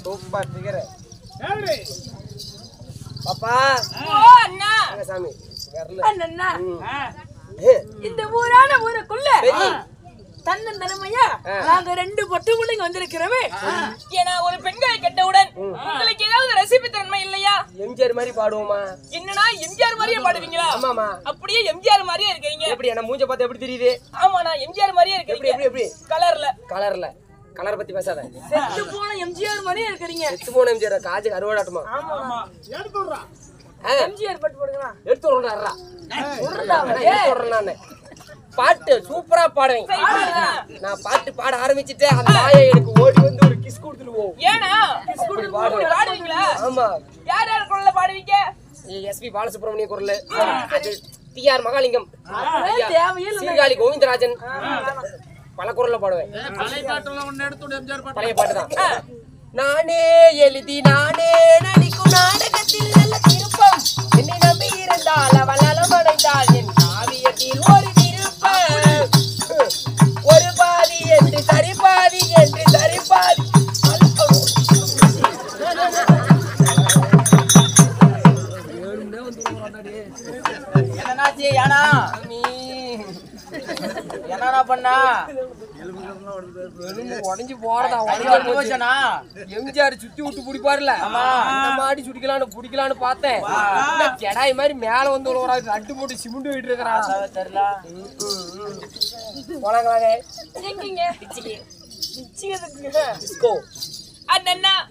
Super figure. பாப்பா அண்ணா சாமி அண்ணா இந்த ஊரான ஊருக்குள்ள தன்னந்தனமையா நாங்க 2 பொட்டு பிள்ளைங்க வந்திருக்கிறோமே. ஏன்னா ஒரு பெண்களை கெட்டவுடன் உங்களுக்கு ஏதாவது ரசிப்பு தன்மை இல்லையா? எம்ஜிஆர் மாதிரி பாடுவோமா? என்னன்னா எம்ஜிஆர் மாதிரியே பாடுவீங்களா? ஆமாமா. அப்படியே எம்ஜிஆர் மாதிரியே இருக்கீங்க. எப்படி என்ன மூஞ்ச பார்த்தா எப்படி தெரியுது? ஆமா நான் எம்ஜிஆர் மாதிரியே இருக்கேன். எப்படி எப்படி எப்படி? கலர்ல கலர் பத்தி பேசாத. செத்து போன எம்ஜிஆர் மாதிரியே இருக்கீங்க. செத்து போன எம்ஜிஆர் காஜு கருவாடாட்டமா? ஆமா எடுத்து விடுறா. எம்ஜிஆர் பாட்டு போடுங்கடா. எடுத்து விடுறா. விடுறா. எடுத்து விடுறேன் நானு. பாட்டு சூப்பரா பாடுவேன். நான் பாட்டு பாட ஆரம்பிச்சிட்டேன் அந்த நாயை எனக்கு ஓடி வந்து ஒரு கிஸ் கொடுத்துடுவோம். ஏனா கிஸ் கொடுத்து பாடுவீங்களா? ஆமா. யார் யார் குரல்ல பாடுவீங்க? எஸ்பி பாலசுப்ரமணிய குரல், டிஆர் மகாலிங்கம், சீர்காழி கோவிந்தராஜன், பல குரல்ல பாடுவேன். பழைய பாட்டு தான். நானே எழுதி நானே நடிக்கும் நாடகத்தில் நல்ல திருப்பம், என்னை நம்பி இருந்தால் அவள் அலமடைந்தாள் என் காவியத்தில் ஒரு திருப்பம், ஒரு பாதி என்று சரிபாதி என்று சரிபாதி. என்னன்னாச்சு யானா என்னடா பண்ணா உடஞ்சு போறதா எம்ஜிஆர் சுத்தி விட்டு பிடிப்பாருல அந்த மாதிரி பிடிக்கலான்னு பார்த்தேன். ஜடாய் மாதிரி மேல வந்து ஒரு அட்டு போட்டு சிமெண்ட் விட்டு இருக்கிறான். போனாங்களாங்க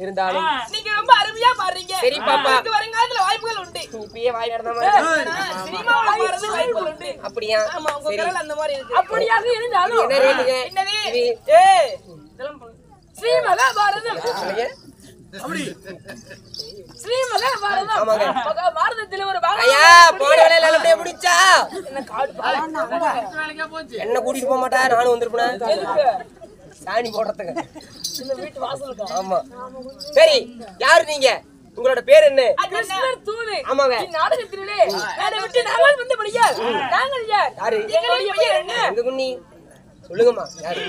இருந்தாலும் நீங்க ரொம்ப அருமையா பாடுறீங்க. சரி பாப்பா, வருங்காலத்துல வாய்ப்புகள் உண்டு. இப்பயே வாய் நடந்த சினிமாவுல பாடுறது வாய்ப்புகள் உண்டு. அப்படியா? ஆமா உங்க குரல் அந்த மாதிரி இருக்கு. அப்படியாக இருந்தாலும் என்ன ரேட்டுங்க? என்னது? ஏய் இதெல்லாம் ஸ்ரீ மகாபாரதம். அப்படி ஸ்ரீ மகாபாரதம். ஆமாங்க. மகாபாரதத்துல ஒரு பாகம். ஐயா போன வேலையில அப்படியே முடிச்சா என்ன காடு என்ன கூட்டிட்டு போக மாட்டா? நானும் வந்திருப்பேன் சாணி போடுறதுக்கு இந்த வீட்டு வாசலுக்கு. ஆமா. சரி யாரு நீங்க? உங்களோட பேர் என்ன? கிருஷ்ணர் தூது. ஆமாங்க. இந்த நாடகத்திலே நாடை விட்டு நாங்கள் வந்து படியார். நாங்கள் யார்? யாரு? எங்களுடைய பெயர் என்ன? எங்க குண்ணி சொல்லுங்கம்மா. யாரு?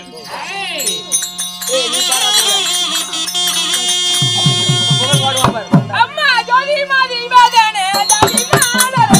அம்மா ஜோதி மாதி வாதனே ஜோதி மாதரே.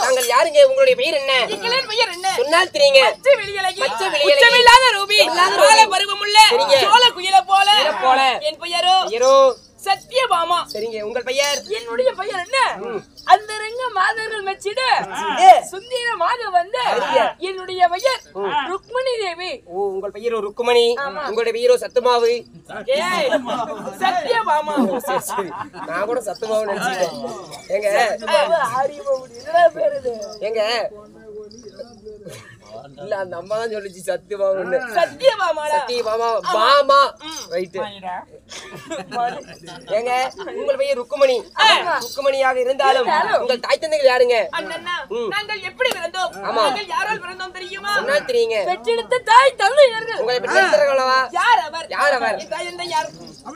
தாங்கள் யாருங்க? உங்களுடைய பெயர் என்ன? எங்களின் பெயர் என்ன? சொன்னால் தெரியுங்க. மச்ச வெளியழகி. மச்ச வெளியழகி. உச்சமில்லாத ரூபி. சோழ பருவமுள்ள சோழ குயில போல. என் பெயரோ சத்யபாமா. சரிங்க. உங்கள் பெயர்? என்னுடைய பெயர் என்ன? அந்த ரங்க மாதர்கள் மெச்சிட சுந்தரமாக வந்து என்னுடைய பெயர் ருக்மணி தேவி. ஓ, உங்கள் பெயரோ ருக்குமணி, உங்களுடைய பெயரோ சத்துமாவு. சத்யபாமா. சரி, நான் கூட சத்துமாவு நினைச்சிட்டேன். ஏங்க ஏங்க இல்ல, அந்த அம்மா தான் சொல்லிச்சு சத்தியமாவுன்னு. சத்யபாமா. சத்தியபாமா மாமா. ரைட். ஏங்க உங்கள் பெயர் ருக்குமணி. ருக்குமணியாக இருந்தாலும் உங்கள் தாய் தந்தைகள் யாருங்க? அண்ணா, நாங்கள் எப்படி பிறந்தோம்? நாங்கள் யாரால் பிறந்தோம் தெரியுமா? என்ன தெரியுங்க? பெற்றெடுத்த தாய் தந்தையர்கள். உங்களை பெற்றெடுத்தவர்களா? யார் அவர்? யார் அவர்? தாய் தந்தை யார்?